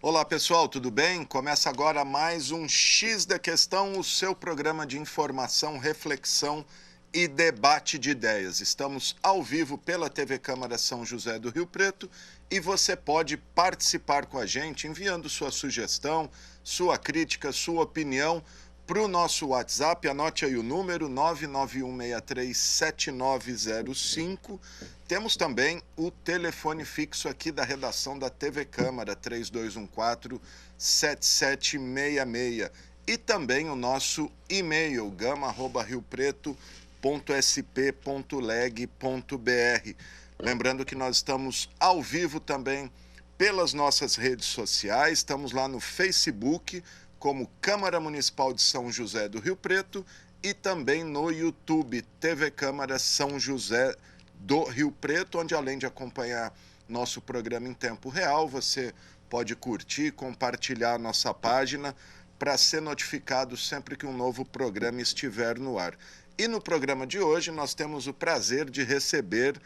Olá pessoal, tudo bem? Começa agora mais um X da Questão, o seu programa de informação, reflexão e debate de ideias. Estamos ao vivo pela TV Câmara São José do Rio Preto e você pode participar com a gente enviando sua sugestão, sua crítica, sua opinião para o nosso WhatsApp. Anote aí o número 991637905. Temos também o telefone fixo aqui da redação da TV Câmara, 3214-7766. E também o nosso e-mail, gama@riopreto.sp.leg.br. Lembrando que nós estamos ao vivo também pelas nossas redes sociais. Estamos lá no Facebook, como Câmara Municipal de São José do Rio Preto, e também no YouTube, TV Câmara São José do Rio Preto, onde além de acompanhar nosso programa em tempo real, você pode curtir, compartilhar a nossa página para ser notificado sempre que um novo programa estiver no ar. E no programa de hoje nós temos o prazer de receber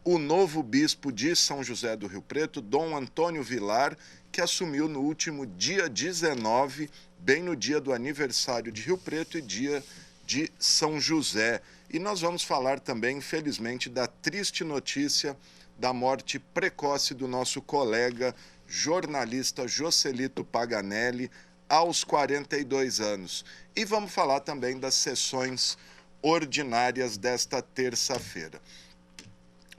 o novo bispo de São José do Rio Preto, Dom Antônio Vilar, que assumiu no último dia 19, bem no dia do aniversário de Rio Preto e dia de São José. E nós vamos falar também, infelizmente, da triste notícia da morte precoce do nosso colega jornalista Joselito Paganelli, aos 42 anos. E vamos falar também das sessões ordinárias desta terça-feira.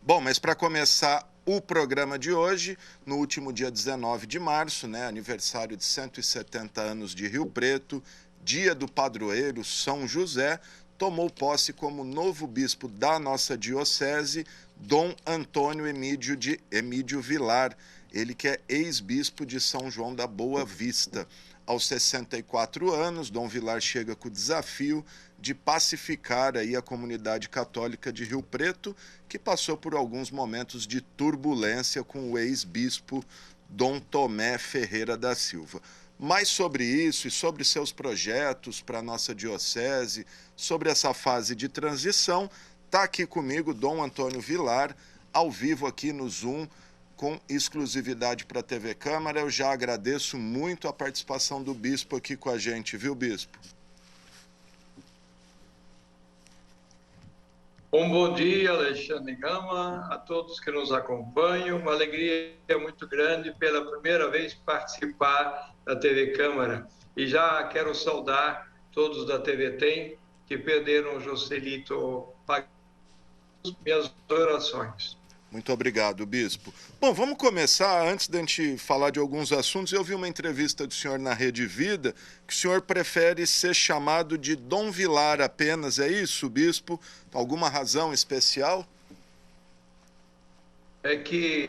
Bom, mas para começar o programa de hoje, no último dia 19 de março, aniversário de 170 anos de Rio Preto, dia do padroeiro São José, tomou posse como novo bispo da nossa diocese, Dom Antônio Emídio Vilar, ele que é ex-bispo de São João da Boa Vista. Aos 64 anos, Dom Vilar chega com o desafio de pacificar aí a comunidade católica de Rio Preto, que passou por alguns momentos de turbulência com o ex-bispo Dom Tomé Ferreira da Silva. Mais sobre isso e sobre seus projetos para a nossa diocese, sobre essa fase de transição, está aqui comigo Dom Antônio Vilar, ao vivo aqui no Zoom, com exclusividade para a TV Câmara. Eu já agradeço muito a participação do bispo aqui com a gente, viu, bispo? Bom dia, Alexandre Gama, a todos que nos acompanham. Uma alegria muito grande pela primeira vez participar da TV Câmara. E já quero saudar todos da TV Tem que perderam o Joselito Paganelli. Minhas orações. Muito obrigado, bispo. Bom, vamos começar, antes de a gente falar de alguns assuntos. Eu vi uma entrevista do senhor na Rede Vida, que o senhor prefere ser chamado de Dom Vilar apenas, é isso, bispo? Alguma razão especial? É que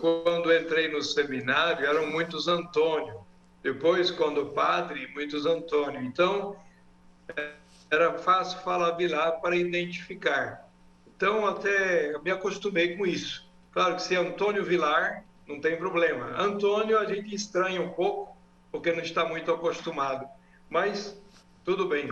quando entrei no seminário, eram muitos Antônio. Depois, quando padre, muitos Antônio. Então, era fácil falar Vilar para identificar. Então, até me acostumei com isso. Claro que se é Antônio Vilar, não tem problema. Antônio, a gente estranha um pouco, porque não está muito acostumado. Mas, tudo bem.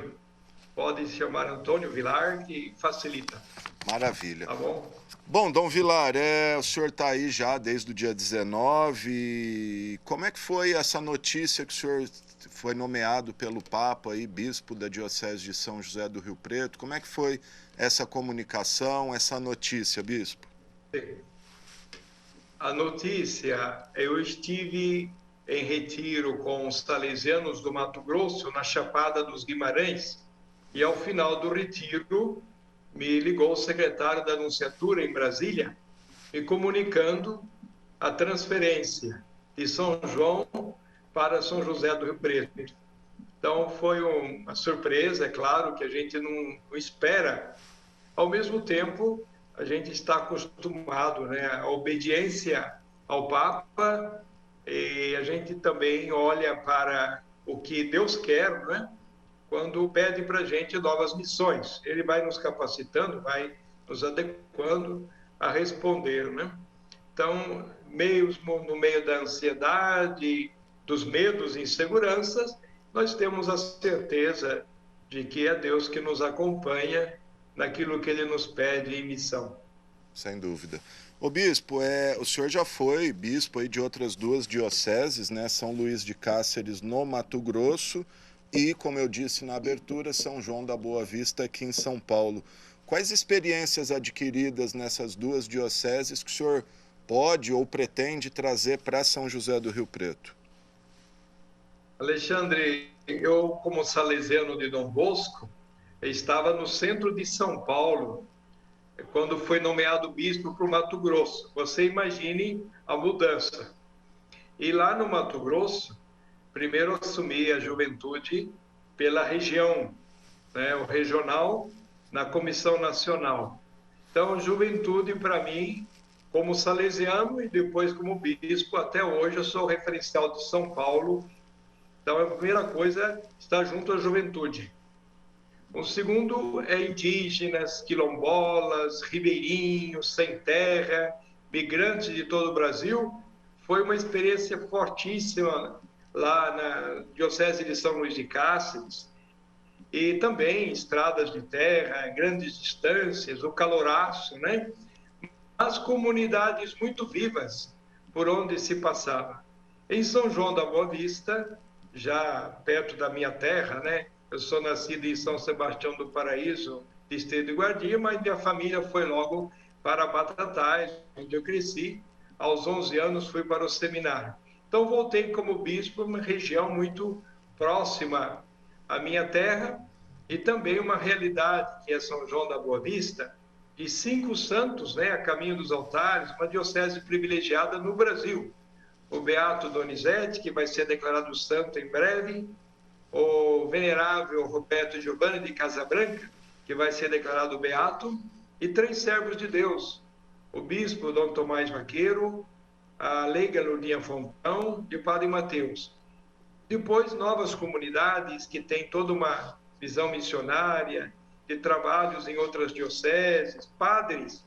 Pode se chamar Antônio Vilar, que facilita. Maravilha. Tá bom? Bom, Dom Vilar, o senhor está aí já desde o dia 19. Como é que foi essa notícia que o senhor foi nomeado pelo Papa, aí, bispo da Diocese de São José do Rio Preto? Como é que foi essa comunicação, essa notícia, bispo? A notícia, eu estive em retiro com os salesianos do Mato Grosso, na Chapada dos Guimarães, e ao final do retiro me ligou o secretário da Nunciatura em Brasília, me comunicando a transferência de São João para São José do Rio Preto. Então foi uma surpresa, é claro, que a gente não espera. Ao mesmo tempo, a gente está acostumado, à obediência ao Papa, e a gente também olha para o que Deus quer, quando pede para a gente novas missões. Ele vai nos capacitando, vai nos adequando a responder. Então, no meio da ansiedade, dos medos e inseguranças, nós temos a certeza de que é Deus que nos acompanha naquilo que Ele nos pede em missão. Sem dúvida. Ô bispo, o senhor já foi bispo aí de outras duas dioceses, né? São Luís de Cáceres, no Mato Grosso, e, como eu disse na abertura, São João da Boa Vista, aqui em São Paulo. Quais experiências adquiridas nessas duas dioceses que o senhor pode ou pretende trazer para São José do Rio Preto? Alexandre, eu, como salesiano de Dom Bosco, estava no centro de São Paulo, quando foi nomeado bispo para o Mato Grosso. Você imagine a mudança. E lá no Mato Grosso, primeiro assumi a juventude pela região, né, o regional, na Comissão Nacional. Então, juventude para mim, como salesiano e depois como bispo, até hoje eu sou referencial de São Paulo. Então, a primeira coisa é estar junto à juventude. O segundo é indígenas, quilombolas, ribeirinhos, sem terra, migrantes de todo o Brasil. Foi uma experiência fortíssima lá na Diocese de São Luís de Cáceres. E também estradas de terra, grandes distâncias, o caloraço, né? As comunidades muito vivas por onde se passava. Em São João da Boa Vista, já perto da minha terra, né? Eu sou nascido em São Sebastião do Paraíso, distrito de Guardia, mas minha família foi logo para Batatais, onde eu cresci. Aos 11 anos fui para o seminário. Então voltei como bispo, uma região muito próxima à minha terra e também uma realidade que é São João da Boa Vista, de 5 santos, né, a caminho dos altares, uma diocese privilegiada no Brasil. O Beato Donizete, que vai ser declarado santo em breve, o venerável Roberto Giovanni de Casabranca, que vai ser declarado beato, e 3 servos de Deus, o bispo Dom Tomás Vaqueiro, a leiga Lourdinha Fontão e o padre Mateus. Depois, novas comunidades que têm toda uma visão missionária, de trabalhos em outras dioceses, padres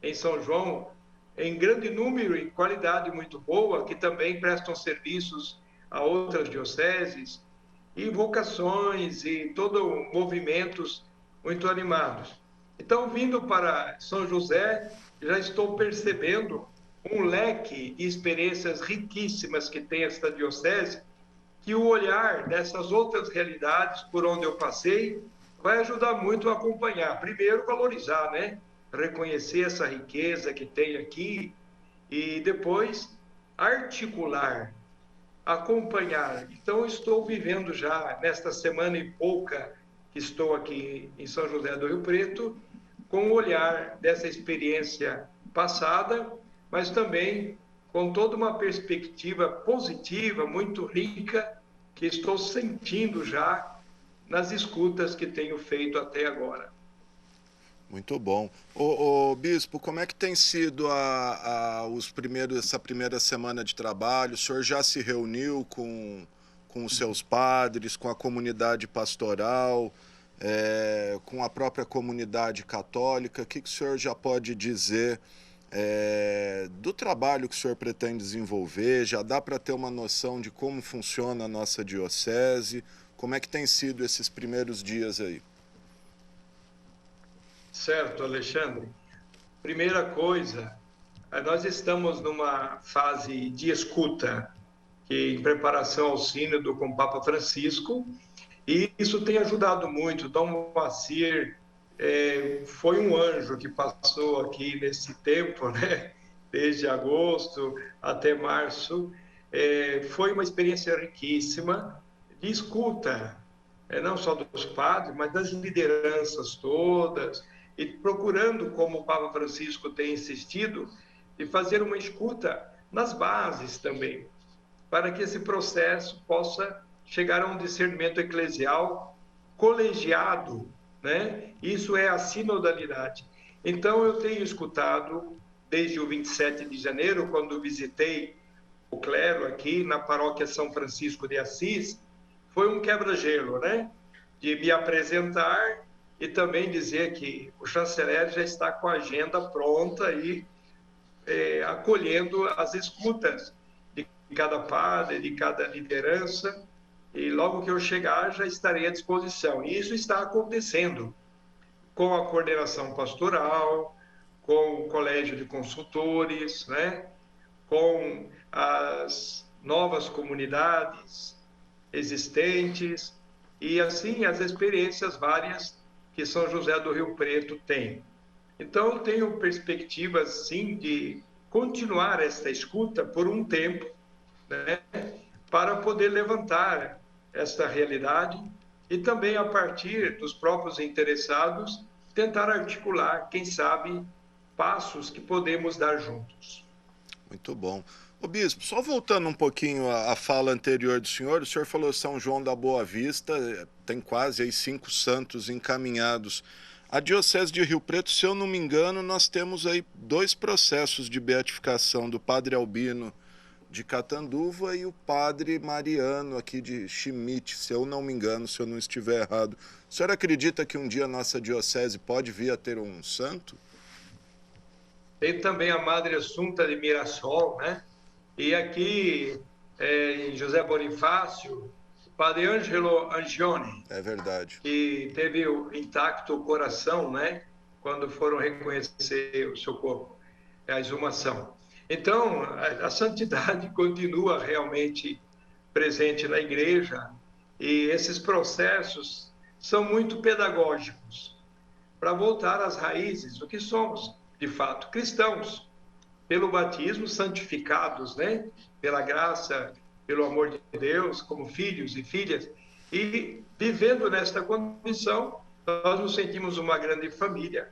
em São João, em grande número e qualidade muito boa, que também prestam serviços a outras dioceses, e vocações e todos movimentos muito animados. Então, vindo para São José, já estou percebendo um leque de experiências riquíssimas que tem esta diocese, que o olhar dessas outras realidades por onde eu passei vai ajudar muito a acompanhar. Primeiro, valorizar, né? Reconhecer essa riqueza que tem aqui e depois articular, acompanhar. Então, estou vivendo já, nesta semana e pouca que estou aqui em São José do Rio Preto, com o olhar dessa experiência passada, mas também com toda uma perspectiva positiva, muito rica, que estou sentindo já nas escutas que tenho feito até agora. Muito bom. Ô bispo, como é que tem sido essa primeira semana de trabalho? O senhor já se reuniu com os seus padres, com a comunidade pastoral, com a própria comunidade católica? O que o senhor já pode dizer do trabalho que o senhor pretende desenvolver? Já dá para ter uma noção de como funciona a nossa diocese? Como é que tem sido esses primeiros dias aí? Certo, Alexandre. Primeira coisa, nós estamos numa fase de escuta, que em preparação ao sínodo com o Papa Francisco, e isso tem ajudado muito. Dom Moacir foi um anjo que passou aqui nesse tempo, né? Desde agosto até março. Foi uma experiência riquíssima de escuta, não só dos padres, mas das lideranças todas, e procurando, como o Papa Francisco tem insistido, de fazer uma escuta nas bases também, para que esse processo possa chegar a um discernimento eclesial colegiado, né? Isso é a sinodalidade. Então, eu tenho escutado, desde o 27 de janeiro, quando visitei o clero aqui na paróquia São Francisco de Assis, foi um quebra-gelo, né? De me apresentar e também dizer que o chanceler já está com a agenda pronta e acolhendo as escutas de cada padre, de cada liderança, e logo que eu chegar já estarei à disposição. E isso está acontecendo com a coordenação pastoral, com o colégio de consultores, né? Com as novas comunidades existentes e assim as experiências várias que São José do Rio Preto tem. Então, eu tenho perspectivas, sim, de continuar esta escuta por um tempo, né, para poder levantar esta realidade e também, a partir dos próprios interessados, tentar articular, quem sabe, passos que podemos dar juntos. Muito bom. Ô bispo, só voltando um pouquinho à fala anterior do senhor, o senhor falou São João da Boa Vista, tem quase aí 5 santos encaminhados. A Diocese de Rio Preto, se eu não me engano, nós temos aí 2 processos de beatificação, do Padre Albino de Catanduva e o Padre Mariano aqui de Schmidt, se eu não me engano, se eu não estiver errado. O senhor acredita que um dia a nossa Diocese pode vir a ter um santo? Tem também a Madre Assunta de Mirassol, né? E aqui, em José Bonifácio, o Padre Angelo Angione. É verdade. Que teve intacto o coração, né? Quando foram reconhecer o seu corpo, a exumação. Então, a santidade continua realmente presente na igreja e esses processos são muito pedagógicos para voltar às raízes do que somos, de fato, cristãos, pelo batismo santificados, né? Pela graça, pelo amor de Deus, como filhos e filhas, e vivendo nesta condição, nós nos sentimos uma grande família.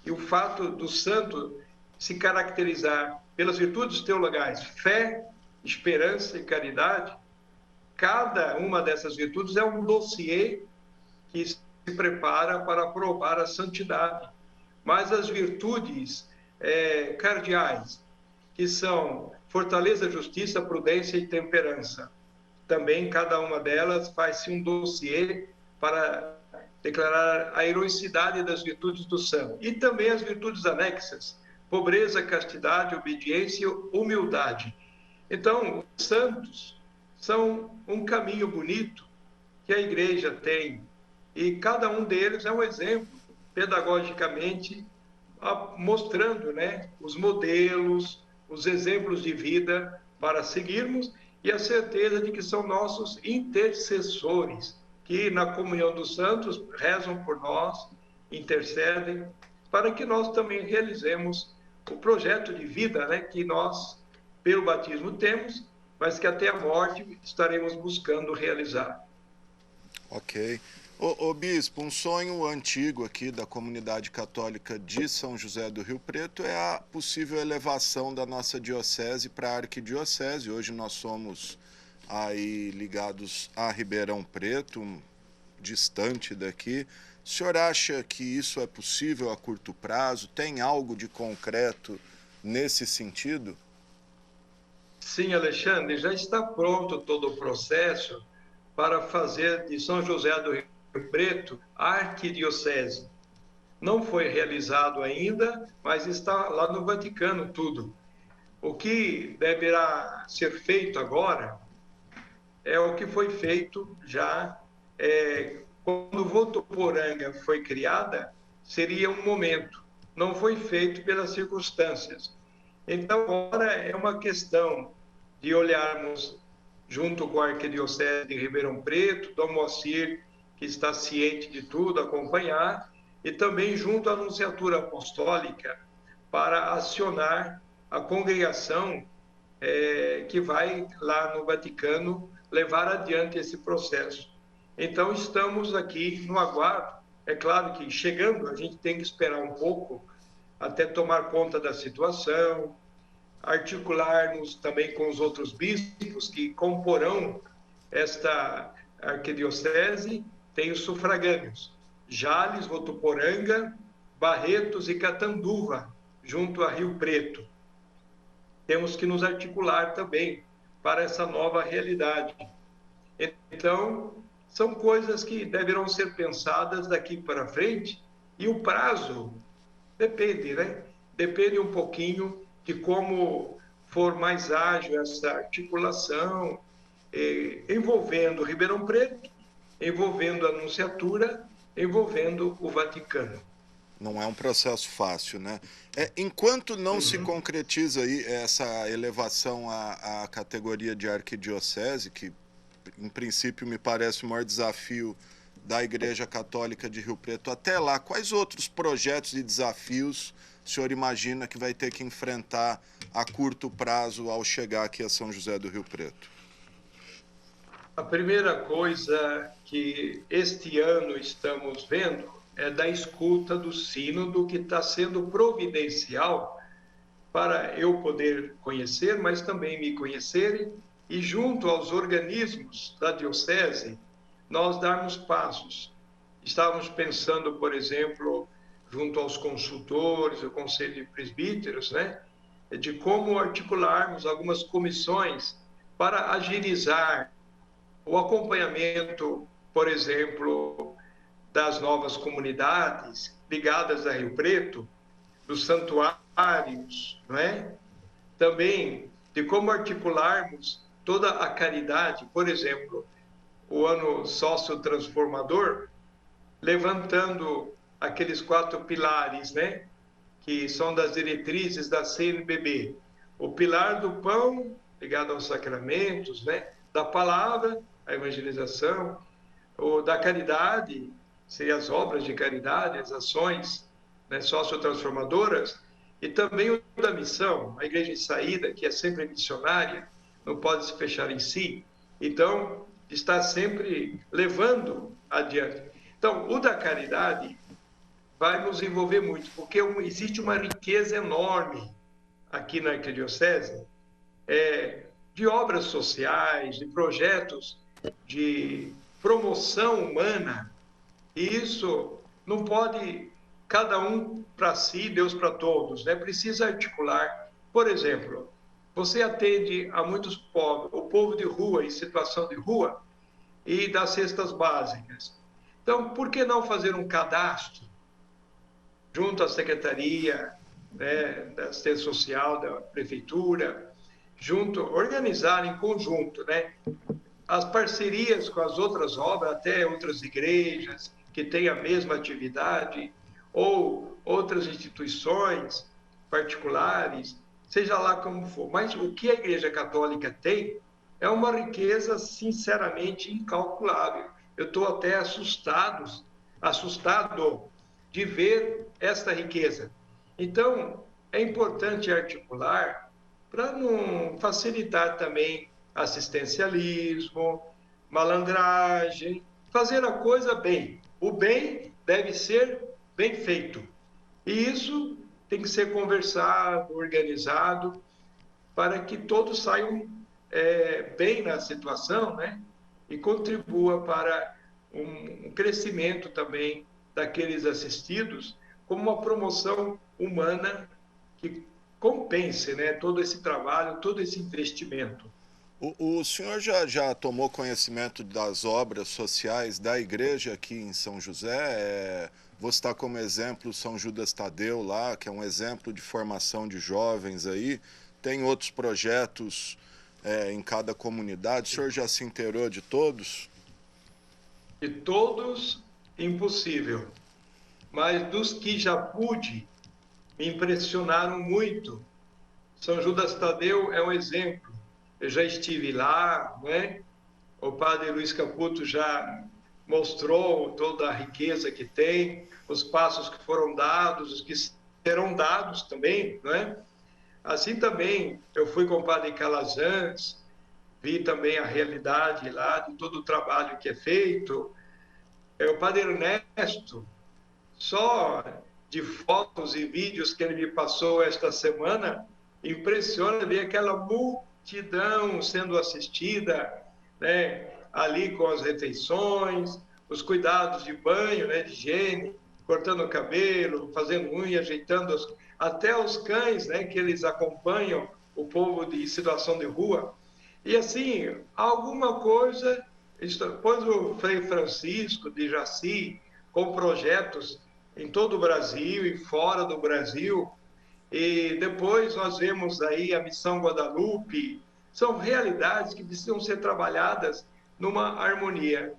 E o fato do santo se caracterizar pelas virtudes teologais, fé, esperança e caridade, cada uma dessas virtudes é um dossiê que se prepara para aprovar a santidade. Mas as virtudes cardeais, que são fortaleza, justiça, prudência e temperança, também cada uma delas faz-se um dossiê para declarar a heroicidade das virtudes do santo. E também as virtudes anexas, pobreza, castidade, obediência e humildade. Então, os santos são um caminho bonito que a igreja tem, e cada um deles é um exemplo, pedagogicamente, mostrando, né, os modelos, os exemplos de vida para seguirmos, e a certeza de que são nossos intercessores, que na comunhão dos santos rezam por nós, intercedem, para que nós também realizemos o projeto de vida, né, que nós, pelo batismo, temos, mas que até a morte estaremos buscando realizar. Ok. Ô bispo, um sonho antigo aqui da comunidade católica de São José do Rio Preto é a possível elevação da nossa diocese para a arquidiocese. Hoje nós somos aí ligados a Ribeirão Preto, distante daqui. O senhor acha que isso é possível a curto prazo? Tem algo de concreto nesse sentido? Sim, Alexandre, já está pronto todo o processo para fazer de São José do Rio Preto arquidiocese. Não foi realizado ainda, mas está lá no Vaticano tudo. O que deverá ser feito agora é o que foi feito já quando Votuporanga foi criada, seria um momento. Não foi feito pelas circunstâncias. Então, agora é uma questão de olharmos junto com a Arquidiocese de Ribeirão Preto, Dom Moacir, que está ciente de tudo, acompanhar, e também junto à Anunciatura Apostólica, para acionar a congregação que vai lá no Vaticano levar adiante esse processo. Então, estamos aqui no aguardo. É claro que, chegando, a gente tem que esperar um pouco até tomar conta da situação, articularmos também com os outros bispos que comporão esta arquidiocese. Tem os sufragâneos, Jales, Votuporanga, Barretos e Catanduva, junto a Rio Preto. Temos que nos articular também para essa nova realidade. Então, são coisas que deverão ser pensadas daqui para frente, e o prazo depende, né? Depende um pouquinho de como for mais ágil essa articulação, envolvendo Ribeirão Preto, envolvendo a Nunciatura, envolvendo o Vaticano. Não é um processo fácil, né? Enquanto não se concretiza aí essa elevação à categoria de arquidiocese, que em princípio me parece o maior desafio da Igreja Católica de Rio Preto, até lá, quais outros projetos e desafios o senhor imagina que vai ter que enfrentar a curto prazo ao chegar aqui a São José do Rio Preto? A primeira coisa que este ano estamos vendo é da escuta do sínodo, que está sendo providencial para eu poder conhecer, mas também me conhecerem, e junto aos organismos da diocese, nós darmos passos. Estávamos pensando, por exemplo, junto aos consultores, o Conselho de Presbíteros, né, de como articularmos algumas comissões para agilizar o acompanhamento, por exemplo, das novas comunidades ligadas a Rio Preto, dos santuários, não é? Também de como articularmos toda a caridade, por exemplo, o ano sócio-transformador, levantando aqueles 4 pilares, né? Que são das diretrizes da CNBB. O pilar do pão, ligado aos sacramentos, né? Da palavra, a evangelização, ou da caridade, seriam as obras de caridade, as ações, né, sociotransformadoras, e também o da missão, a igreja de saída, que é sempre missionária, não pode se fechar em si. Então, está sempre levando adiante. Então, o da caridade vai nos envolver muito, porque existe uma riqueza enorme aqui na Arquidiocese, de obras sociais, de projetos de promoção humana, e isso não pode cada um para si, Deus para todos, né? Precisa articular. Por exemplo, você atende a muitos povos, o povo de rua, em situação de rua, e das cestas básicas. Então, por que não fazer um cadastro junto à Secretaria, né, da Assistência Social, da Prefeitura, organizar em conjunto, né? As parcerias com as outras obras, até outras igrejas que têm a mesma atividade, ou outras instituições particulares, seja lá como for. Mas o que a Igreja Católica tem é uma riqueza, sinceramente, incalculável. Eu estou até assustado de ver esta riqueza. Então, é importante articular para não facilitar também assistencialismo, malandragem, fazer a coisa bem. O bem deve ser bem feito. E isso tem que ser conversado, organizado, para que todos saiam bem na situação, né? E contribua para um crescimento também daqueles assistidos, como uma promoção humana que compense, né, todo esse trabalho, todo esse investimento. O senhor já tomou conhecimento das obras sociais da igreja aqui em São José? Vou citar como exemplo São Judas Tadeu lá, que é um exemplo de formação de jovens aí. Tem outros projetos em cada comunidade. O senhor já se inteirou de todos? De todos, impossível. Mas dos que já pude, me impressionaram muito. São Judas Tadeu é um exemplo. Eu já estive lá, né? O padre Luiz Caputo já mostrou toda a riqueza que tem, os passos que foram dados, os que serão dados também, né? Assim também, eu fui com o padre Calazans, vi também a realidade lá de todo o trabalho que é feito. O padre Ernesto, só de fotos e vídeos que ele me passou esta semana, impressiona ver aquela multidão sendo assistida, né, ali com as refeições, os cuidados de banho, né, de higiene, cortando o cabelo, fazendo unha, ajeitando até os cães, né, que eles acompanham o povo de situação de rua. E assim, alguma coisa, depois o Frei Francisco de Jaci, com projetos em todo o Brasil e fora do Brasil, e depois nós vemos aí a Missão Guadalupe. São realidades que precisam ser trabalhadas numa harmonia.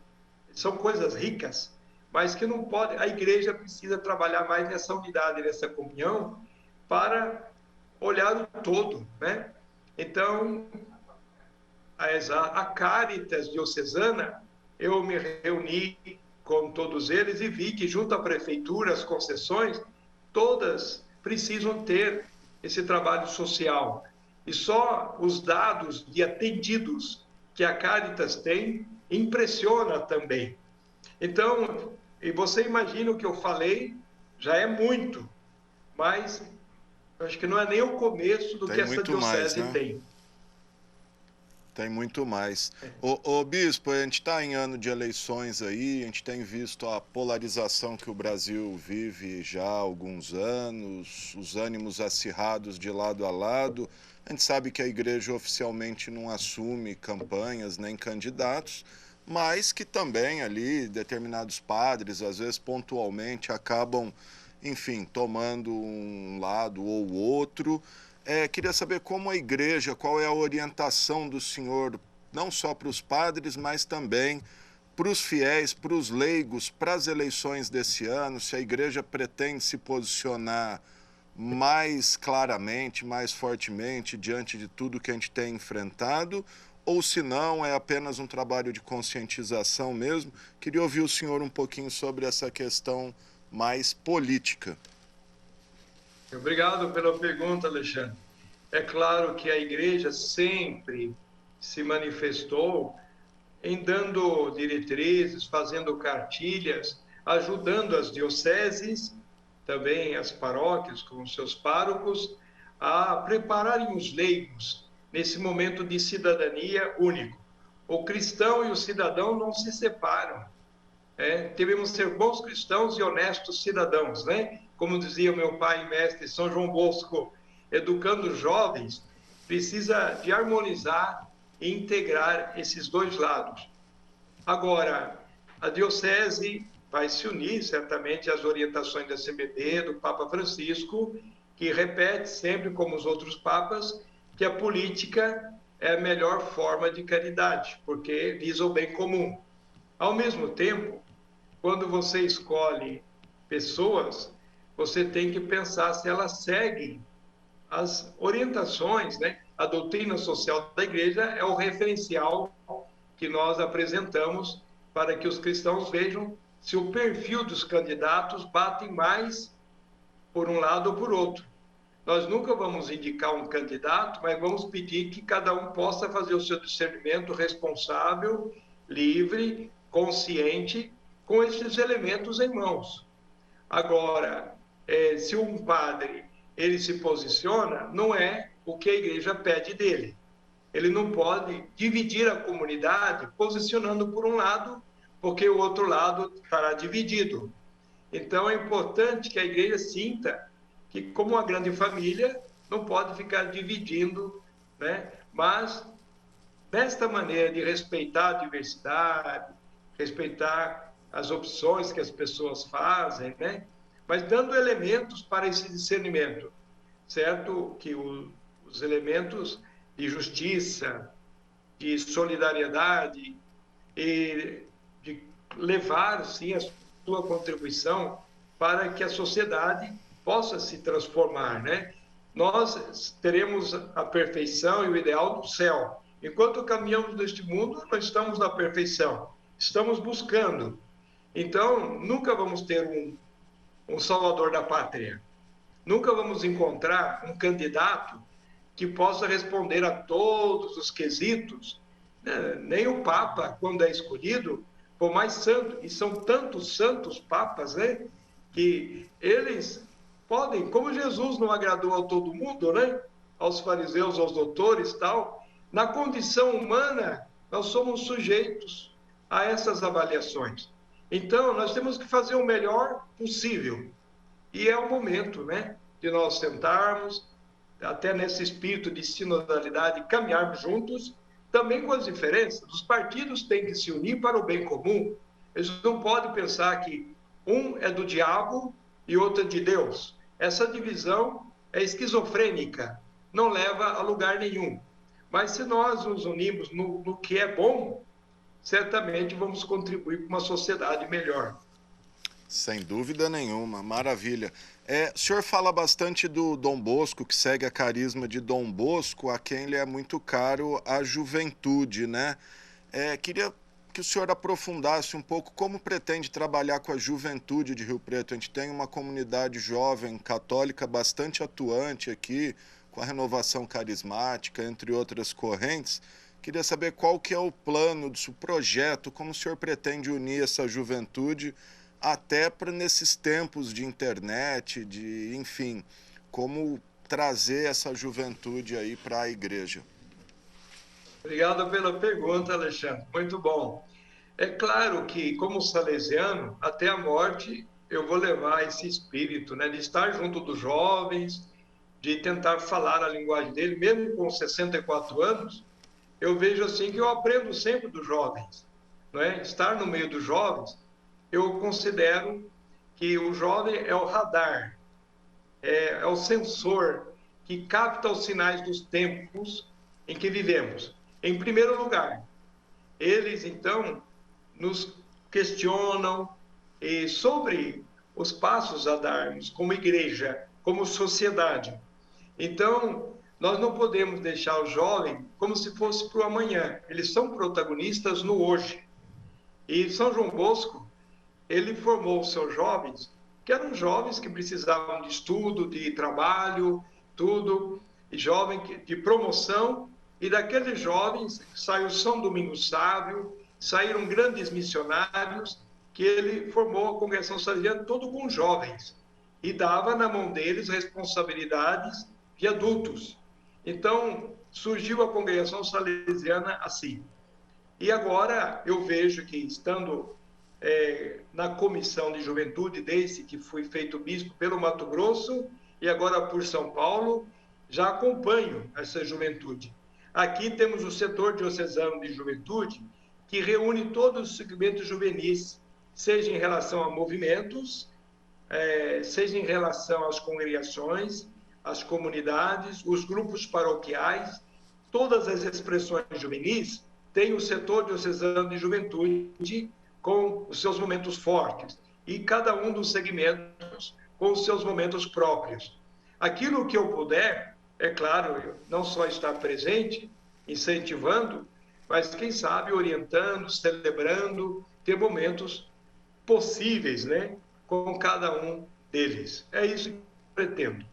São coisas ricas, mas que não pode. A igreja precisa trabalhar mais nessa unidade, nessa comunhão, para olhar o todo, né? Então, a Caritas Diocesana, eu me reuni com todos eles e vi que, junto à prefeitura, as concessões, todas precisam ter esse trabalho social. E só os dados de atendidos que a Caritas tem impressiona também. Então, e você imagina o que eu falei, já é muito, mas eu acho que não é nem o começo do que essa diocese tem. Tem muito mais. Ô Bispo, a gente está em ano de eleições aí, a gente tem visto a polarização que o Brasil vive já há alguns anos, os ânimos acirrados de lado a lado. A gente sabe que a igreja oficialmente não assume campanhas nem candidatos, mas que também ali determinados padres, às vezes pontualmente, acabam, enfim, tomando um lado ou outro. Queria saber como a igreja, qual é a orientação do senhor, não só para os padres, mas também para os fiéis, para os leigos, para as eleições desse ano, se a igreja pretende se posicionar mais claramente, mais fortemente diante de tudo que a gente tem enfrentado, ou se não, é apenas um trabalho de conscientização mesmo. Queria ouvir o senhor um pouquinho sobre essa questão mais política. Obrigado pela pergunta, Alexandre. É claro que a igreja sempre se manifestou em dando diretrizes, fazendo cartilhas, ajudando as dioceses, também as paróquias com seus párocos, a prepararem os leigos nesse momento de cidadania único. O cristão e o cidadão não se separam. Devemos ser bons cristãos e honestos cidadãos, né? Como dizia meu pai e mestre São João Bosco, educando jovens, precisa de harmonizar e integrar esses dois lados. Agora, a diocese vai se unir certamente às orientações da CBD, do Papa Francisco, que repete sempre, como os outros papas, que a política é a melhor forma de caridade, porque visa o bem comum. Ao mesmo tempo, quando você escolhe pessoas, você tem que pensar se elas seguem as orientações, né? A doutrina social da igreja é o referencial que nós apresentamos para que os cristãos vejam se o perfil dos candidatos bate mais por um lado ou por outro. Nós nunca vamos indicar um candidato, mas vamos pedir que cada um possa fazer o seu discernimento responsável, livre, consciente, com esses elementos em mãos. Agora, se um padre ele se posiciona, não é o que a igreja pede dele. Ele não pode dividir a comunidade posicionando por um lado, porque o outro lado estará dividido. Então, é importante que a igreja sinta que, como uma grande família, não pode ficar dividindo, né? Mas, desta maneira de respeitar a diversidade, respeitar as opções que as pessoas fazem, né? Mas dando elementos para esse discernimento, certo? Que os elementos de justiça, de solidariedade e de levar, sim, a sua contribuição para que a sociedade possa se transformar, né? Nós teremos a perfeição e o ideal do céu. Enquanto caminhamos neste mundo, nós estamos na perfeição, estamos buscando. Então, nunca vamos ter um salvador da pátria. Nunca vamos encontrar um candidato que possa responder a todos os quesitos, né? Nem o Papa, quando é escolhido, por mais santo, e são tantos santos papas, né? Que eles podem, como Jesus não agradou a todo mundo, né? Aos fariseus, aos doutores, tal, na condição humana, nós somos sujeitos a essas avaliações. Então, nós temos que fazer o melhor possível. E é o momento, né, de nós sentarmos, até nesse espírito de sinodalidade, caminharmos juntos, também com as diferenças. Os partidos têm que se unir para o bem comum. Eles não podem pensar que um é do diabo e outro é de Deus. Essa divisão é esquizofrênica, não leva a lugar nenhum. Mas se nós nos unimos no que é bom, certamente vamos contribuir para uma sociedade melhor. Sem dúvida nenhuma, maravilha. O senhor fala bastante do Dom Bosco, que segue a carisma de Dom Bosco, a quem ele é muito caro a juventude, né? Queria que o senhor aprofundasse um pouco como pretende trabalhar com a juventude de Rio Preto. A gente tem uma comunidade jovem católica bastante atuante aqui, com a renovação carismática, entre outras correntes. Queria saber qual que é o plano, o projeto, como o senhor pretende unir essa juventude até para nesses tempos de internet, enfim, como trazer essa juventude aí para a igreja. Obrigado pela pergunta, Alexandre. Muito bom. É claro que, como salesiano, até a morte eu vou levar esse espírito, né, de estar junto dos jovens, de tentar falar a linguagem dele, mesmo com 64 anos, eu vejo assim que eu aprendo sempre dos jovens, não é? Estar no meio dos jovens, eu considero que o jovem é o radar, é o sensor que capta os sinais dos tempos em que vivemos. Em primeiro lugar, eles então nos questionam sobre os passos a darmos como igreja, como sociedade. Então, nós não podemos deixar o jovem como se fosse para o amanhã. Eles são protagonistas no hoje. E São João Bosco, ele formou os seus jovens, que eram jovens que precisavam de estudo, de trabalho, tudo, e jovem de promoção, e daqueles jovens saiu São Domingos Sávio, saíram grandes missionários, que ele formou a congregação salesiana todo com jovens, e dava na mão deles responsabilidades de adultos. Então, surgiu a congregação salesiana assim. E agora eu vejo que, estando na comissão de juventude, desde que fui feito bispo pelo Mato Grosso e agora por São Paulo, já acompanho essa juventude. Aqui temos o setor diocesano de juventude, que reúne todos os segmentos juvenis, seja em relação a movimentos, seja em relação às congregações, às comunidades, os grupos paroquiais, todas as expressões juvenis têm o setor diocesano de juventude com os seus momentos fortes, e cada um dos segmentos com os seus momentos próprios. Aquilo que eu puder, é claro, não só estar presente, incentivando, mas quem sabe orientando, celebrando, ter momentos possíveis, né, com cada um deles. É isso que eu pretendo.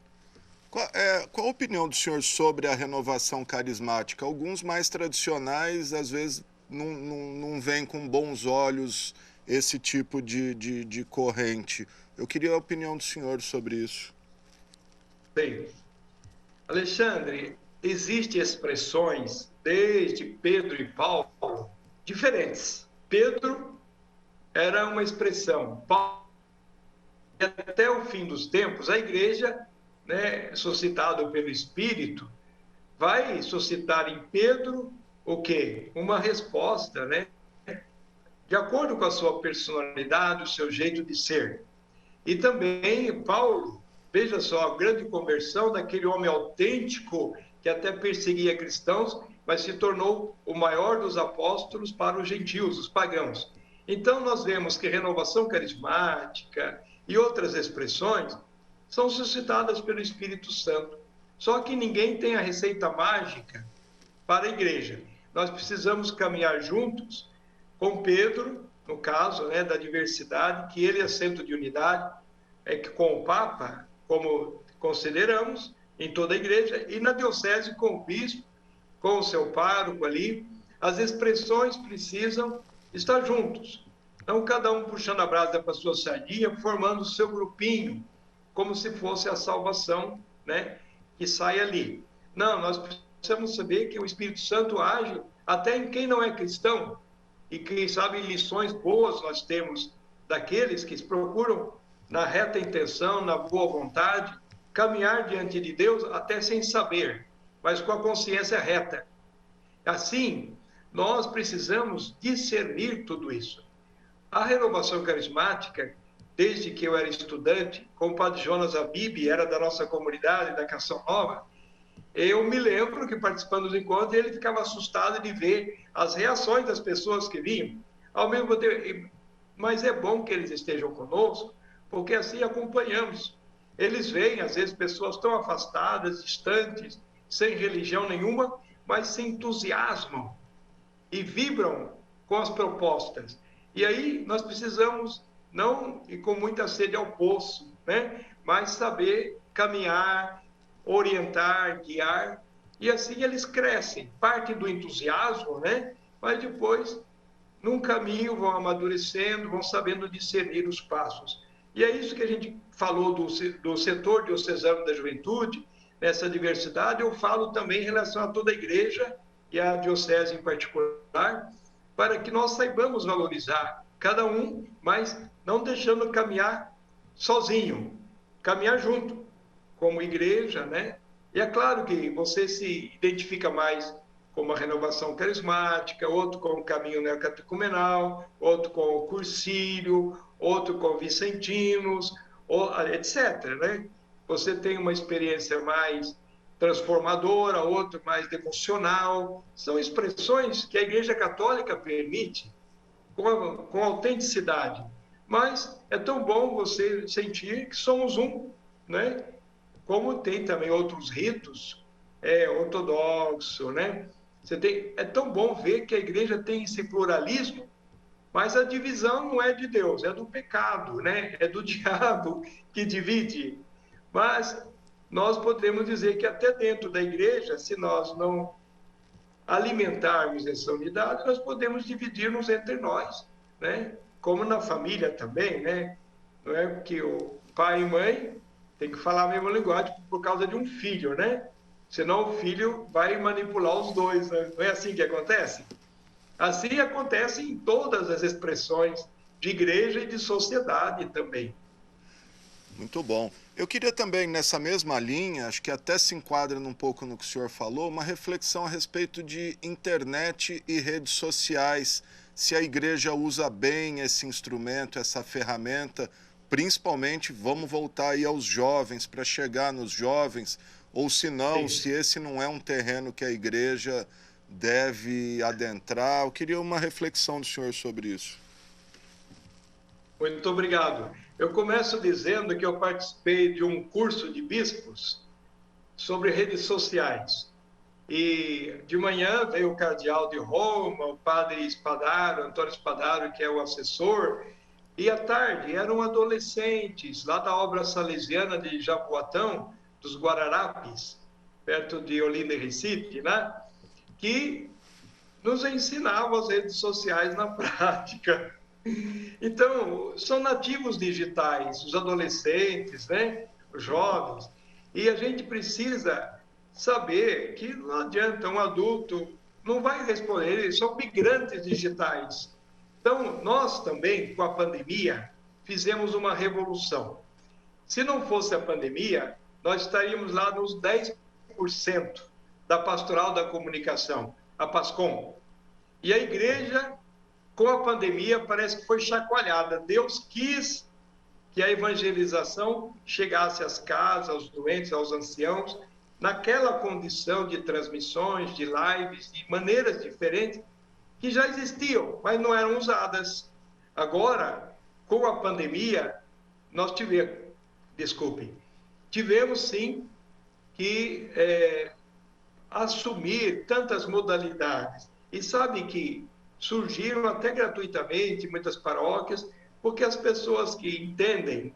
Qual a opinião do senhor sobre a renovação carismática? Alguns mais tradicionais, às vezes, não veem com bons olhos esse tipo de corrente. Eu queria a opinião do senhor sobre isso. Bem, Alexandre, existem expressões, desde Pedro e Paulo, diferentes. Pedro era uma expressão. Paulo, até o fim dos tempos, a igreja, né, suscitada pelo Espírito, vai suscitar em Pedro o quê? Uma resposta, né? De acordo com a sua personalidade, o seu jeito de ser. E também Paulo, veja só, a grande conversão daquele homem autêntico que até perseguia cristãos, mas se tornou o maior dos apóstolos para os gentios, os pagãos. Então nós vemos que renovação carismática e outras expressões são suscitadas pelo Espírito Santo. Só que ninguém tem a receita mágica para a igreja. Nós precisamos caminhar juntos com Pedro, no caso, né, da diversidade, que ele é centro de unidade, que com o Papa, como consideramos, em toda a igreja, e na diocese com o bispo, com o seu pároco ali, as expressões precisam estar juntos. Não cada um puxando a brasa para a sua sardinha, formando o seu grupinho, como se fosse a salvação, né, que sai ali. Não, nós precisamos saber que o Espírito Santo age até em quem não é cristão, e quem sabe lições boas nós temos daqueles que procuram, na reta intenção, na boa vontade, caminhar diante de Deus até sem saber, mas com a consciência reta. Assim, nós precisamos discernir tudo isso. A renovação carismática desde que eu era estudante, como o padre Jonas Abib, era da nossa comunidade, da Canção Nova, eu me lembro que participando dos encontros, ele ficava assustado de ver as reações das pessoas que vinham. Ao mesmo tempo, mas é bom que eles estejam conosco, porque assim acompanhamos. Eles veem, às vezes, pessoas tão afastadas, distantes, sem religião nenhuma, mas se entusiasmam e vibram com as propostas. E aí nós precisamos, não ir com muita sede ao poço, né? Mas saber caminhar, orientar, guiar, e assim eles crescem. Parte do entusiasmo, né? Mas depois, num caminho, vão amadurecendo, vão sabendo discernir os passos. E é isso que a gente falou do setor diocesano da juventude, nessa diversidade. Eu falo também em relação a toda a igreja e a diocese em particular, para que nós saibamos valorizar cada um, mas não deixando caminhar sozinho, caminhar junto, como igreja, né? E é claro que você se identifica mais com uma renovação carismática, outro com o caminho neocatecumenal, outro com o cursílio, outro com vicentinos, etc., né? Você tem uma experiência mais transformadora, outro mais devocional. São expressões que a Igreja Católica permite com autenticidade. Mas é tão bom você sentir que somos um, né? Como tem também outros ritos, ortodoxo, né? É tão bom ver que a igreja tem esse pluralismo, mas a divisão não é de Deus, é do pecado, né? É do diabo que divide. Mas nós podemos dizer que até dentro da igreja, se nós não alimentarmos essa unidade, nós podemos dividir-nos entre nós, né? Como na família também, né? Não é que o pai e mãe tem que falar a mesma linguagem por causa de um filho, né? Senão o filho vai manipular os dois, né? Não é assim que acontece? Assim acontece em todas as expressões de igreja e de sociedade também. Muito bom. Eu queria também, nessa mesma linha, acho que até se enquadra um pouco no que o senhor falou, uma reflexão a respeito de internet e redes sociais. Se a igreja usa bem esse instrumento, essa ferramenta, principalmente, vamos voltar aí aos jovens, para chegar nos jovens, ou se não, se esse não é um terreno que a igreja deve adentrar. Eu queria uma reflexão do senhor sobre isso. Muito obrigado. Eu começo dizendo que eu participei de um curso de bispos sobre redes sociais. E de manhã veio o cardeal de Roma, o padre Spadaro, Antônio Spadaro, que é o assessor, e à tarde eram adolescentes lá da obra salesiana de Jaboatão, dos Guararapes, perto de Olinda e Recife, né? Que nos ensinavam as redes sociais na prática. Então, são nativos digitais, os adolescentes, né? Os jovens, e a gente precisa saber que não adianta, um adulto não vai responder, eles são migrantes digitais. Então, nós também, com a pandemia, fizemos uma revolução. Se não fosse a pandemia, nós estaríamos lá nos 10% da pastoral da comunicação, a PASCOM. E a igreja, com a pandemia, parece que foi chacoalhada. Deus quis que a evangelização chegasse às casas, aos doentes, aos anciãos, naquela condição de transmissões, de lives, de maneiras diferentes, que já existiam, mas não eram usadas. Agora, com a pandemia, nós tivemos sim que assumir tantas modalidades. E sabe que surgiram até gratuitamente muitas paróquias, porque as pessoas que entendem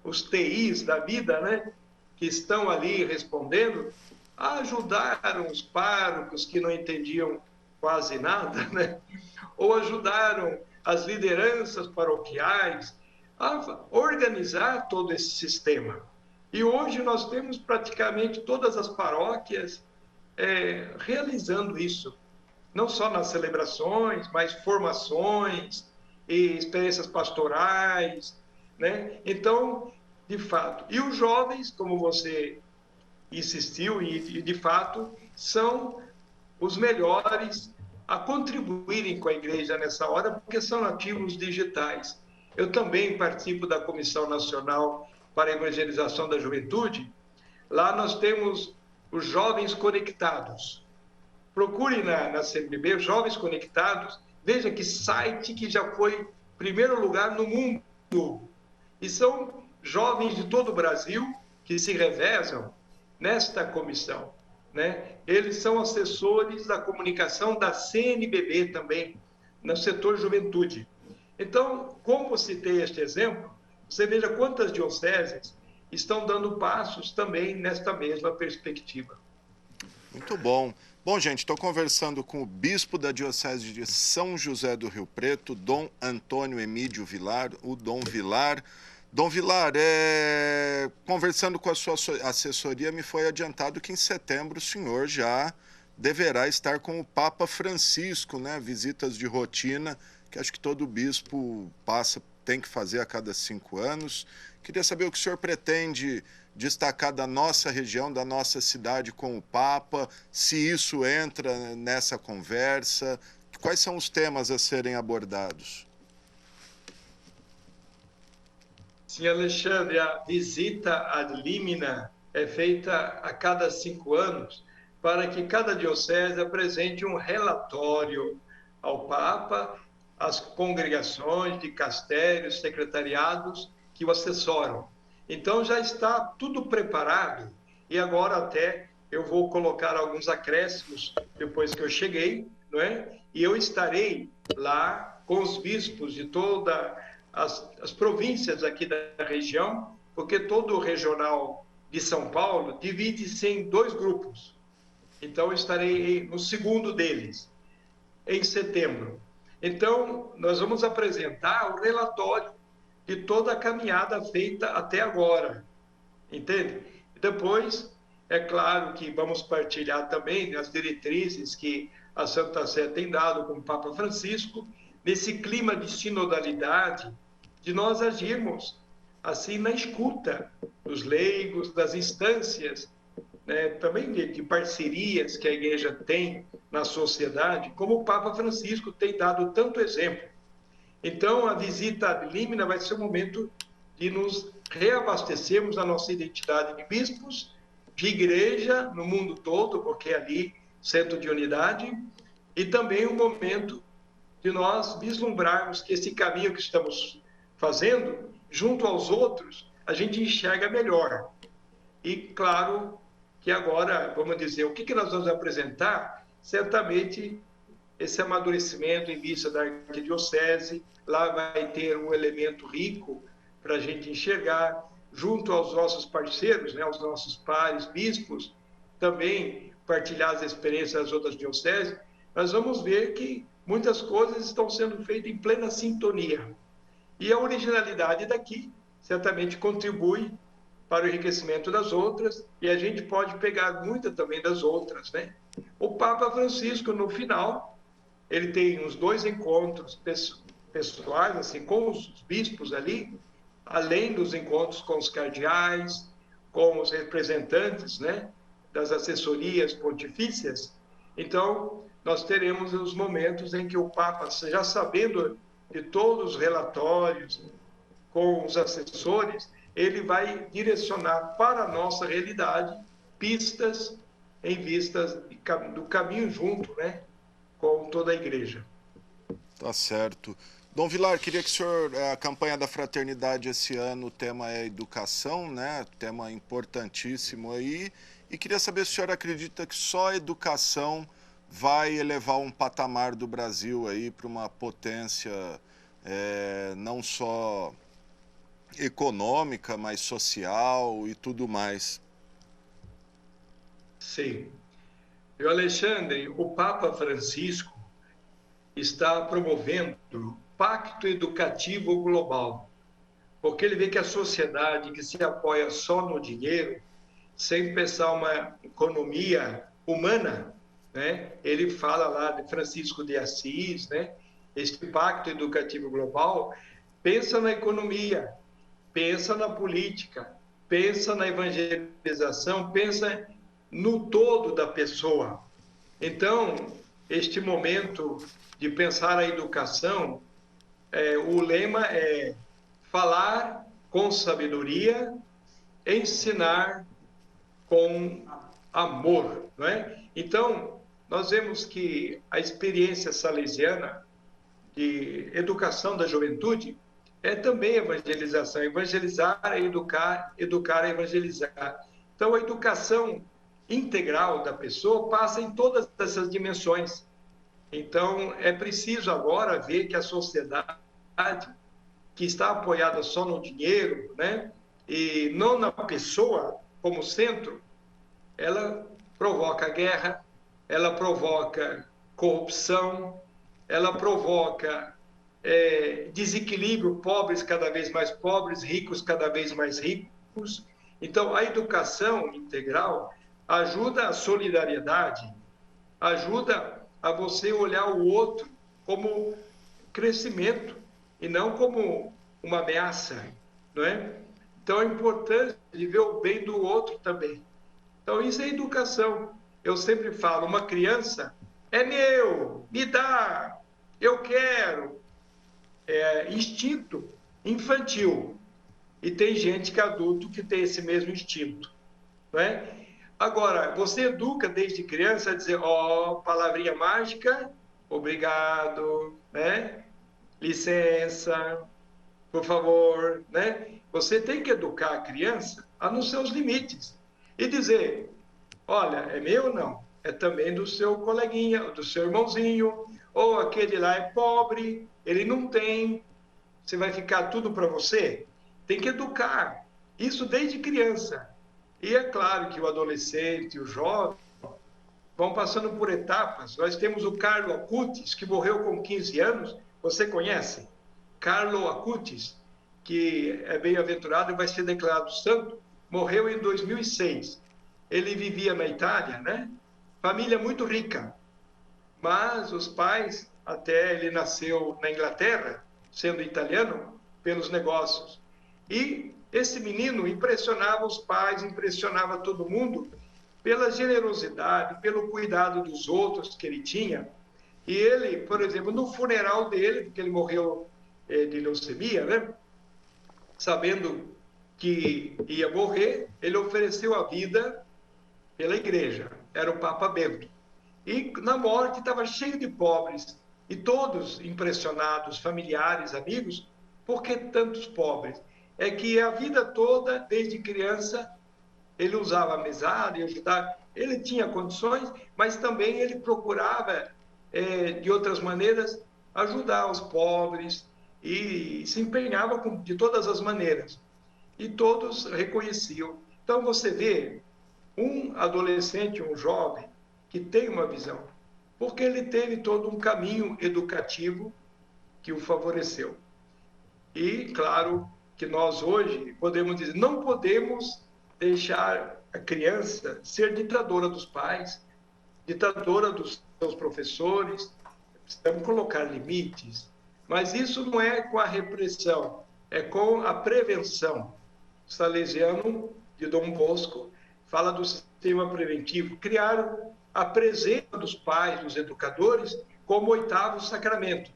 os TIs da vida, né, que estão ali respondendo, ajudaram os párocos que não entendiam quase nada, né? Ou ajudaram as lideranças paroquiais a organizar todo esse sistema. E hoje nós temos praticamente todas as paróquias realizando isso, não só nas celebrações, mas formações e experiências pastorais, né? Então, de fato, e os jovens, como você insistiu, e de fato, são os melhores a contribuírem com a igreja nessa hora, porque são nativos digitais. Eu também participo da Comissão Nacional para a Evangelização da Juventude. Lá nós temos os Jovens Conectados. Procure na CNBB, Jovens Conectados, veja que site que já foi primeiro lugar no mundo. E são jovens de todo o Brasil que se revezam nesta comissão, né? Eles são assessores da comunicação da CNBB também, no setor juventude. Então, como citei este exemplo, você veja quantas dioceses estão dando passos também nesta mesma perspectiva. Muito bom. Bom, gente, estou conversando com o bispo da Diocese de São José do Rio Preto, Dom Antônio Emídio Vilar, o Dom Vilar. Dom Vilar, conversando com a sua assessoria, me foi adiantado que em setembro o senhor já deverá estar com o Papa Francisco, né? Visitas de rotina, que acho que todo bispo tem que fazer a cada 5 anos. Queria saber o que o senhor pretende destacar da nossa região, da nossa cidade com o Papa, se isso entra nessa conversa, quais são os temas a serem abordados? Sim, Alexandre, a visita ad limina é feita a cada 5 anos para que cada diocese apresente um relatório ao Papa, às congregações, dicastérios, secretariados que o assessoram. Então já está tudo preparado e agora até eu vou colocar alguns acréscimos depois que eu cheguei, não é? E eu estarei lá com os bispos de todas as províncias aqui da região, porque todo o regional de São Paulo divide-se em 2 grupos. Então eu estarei no segundo deles, em setembro. Então nós vamos apresentar o relatório de toda a caminhada feita até agora, entende? Depois, é claro que vamos partilhar também as diretrizes que a Santa Sé tem dado com o Papa Francisco, nesse clima de sinodalidade, de nós agirmos assim na escuta dos leigos, das instâncias, né, também de parcerias que a Igreja tem na sociedade, como o Papa Francisco tem dado tanto exemplo. Então, a visita ad limina vai ser um momento de nos reabastecermos da nossa identidade de bispos, de igreja no mundo todo, porque é ali centro de unidade, e também um momento de nós vislumbrarmos que esse caminho que estamos fazendo, junto aos outros, a gente enxerga melhor. E, claro, que agora, vamos dizer, o que nós vamos apresentar? Certamente esse amadurecimento em vista da arquidiocese, lá vai ter um elemento rico para a gente enxergar, junto aos nossos parceiros, né, aos nossos pares, bispos, também partilhar as experiências das outras dioceses, nós vamos ver que muitas coisas estão sendo feitas em plena sintonia. E a originalidade daqui certamente contribui para o enriquecimento das outras, e a gente pode pegar muita também das outras, né? O Papa Francisco, no final, ele tem uns 2 encontros pessoais, assim, com os bispos ali, além dos encontros com os cardeais, com os representantes, né, das assessorias pontifícias. Então, nós teremos os momentos em que o Papa, já sabendo de todos os relatórios, com os assessores, ele vai direcionar para a nossa realidade pistas em vistas do caminho junto, né, com toda a igreja. Tá certo. Dom Vilar, queria que o senhor, a campanha da fraternidade esse ano, o tema é educação, né? Tema importantíssimo aí. E queria saber se o senhor acredita que só a educação vai elevar um patamar do Brasil aí para uma potência não só econômica, mas social e tudo mais. Sim. E Alexandre, o Papa Francisco está promovendo o Pacto Educativo Global, porque ele vê que a sociedade que se apoia só no dinheiro, sem pensar uma economia humana, né? Ele fala lá de Francisco de Assis, né? Este Pacto Educativo Global pensa na economia, pensa na política, pensa na evangelização, pensa no todo da pessoa. Então, este momento de pensar a educação o lema é falar com sabedoria, ensinar com amor, não é? Então, nós vemos que a experiência salesiana de educação da juventude é também evangelização. Evangelizar é educar, educar é evangelizar. Então, a educação integral da pessoa passa em todas essas dimensões. Então, é preciso agora ver que a sociedade, que está apoiada só no dinheiro, né, e não na pessoa como centro, ela provoca guerra, ela provoca corrupção, ela provoca desequilíbrio, pobres cada vez mais pobres, ricos cada vez mais ricos. Então, a educação integral ajuda a solidariedade, ajuda a você olhar o outro como crescimento e não como uma ameaça, não é? Então, é importante ver o bem do outro também. Então, isso é educação. Eu sempre falo, uma criança é meu, me dá, eu quero. É instinto infantil. E tem gente que é adulto que tem esse mesmo instinto, não é? Agora, você educa desde criança a dizer, palavrinha mágica, obrigado, né? Licença, por favor, né? Você tem que educar a criança nos seus limites e dizer, olha, é meu ou não? É também do seu coleguinha, do seu irmãozinho, ou aquele lá é pobre, ele não tem, você vai ficar tudo para você? Tem que educar, isso desde criança. E é claro que o adolescente, o jovem, vão passando por etapas. Nós temos o Carlo Acutis, que morreu com 15 anos, você conhece? Carlo Acutis, que é bem-aventurado e vai ser declarado santo, morreu em 2006. Ele vivia na Itália, né? Família muito rica, mas os pais, até ele nasceu na Inglaterra, sendo italiano, pelos negócios. E esse menino impressionava os pais, impressionava todo mundo pela generosidade, pelo cuidado dos outros que ele tinha. E ele, por exemplo, no funeral dele, porque ele morreu de leucemia, né? Sabendo que ia morrer, ele ofereceu a vida pela igreja. Era o Papa Bento. E na morte estava cheio de pobres, e todos impressionados, familiares, amigos, por que tantos pobres? É que a vida toda, desde criança, ele usava a mesada e ajudava, ele tinha condições, mas também ele procurava, de outras maneiras, ajudar os pobres, e se empenhava de todas as maneiras. E todos reconheciam. Então, você vê um adolescente, um jovem, que tem uma visão, porque ele teve todo um caminho educativo que o favoreceu. E, claro, que nós hoje podemos dizer, não podemos deixar a criança ser ditadora dos pais, ditadora dos seus professores, precisamos colocar limites, mas isso não é com a repressão, é com a prevenção. O salesiano de Dom Bosco fala do sistema preventivo, criaram a presença dos pais, dos educadores, como oitavo sacramento.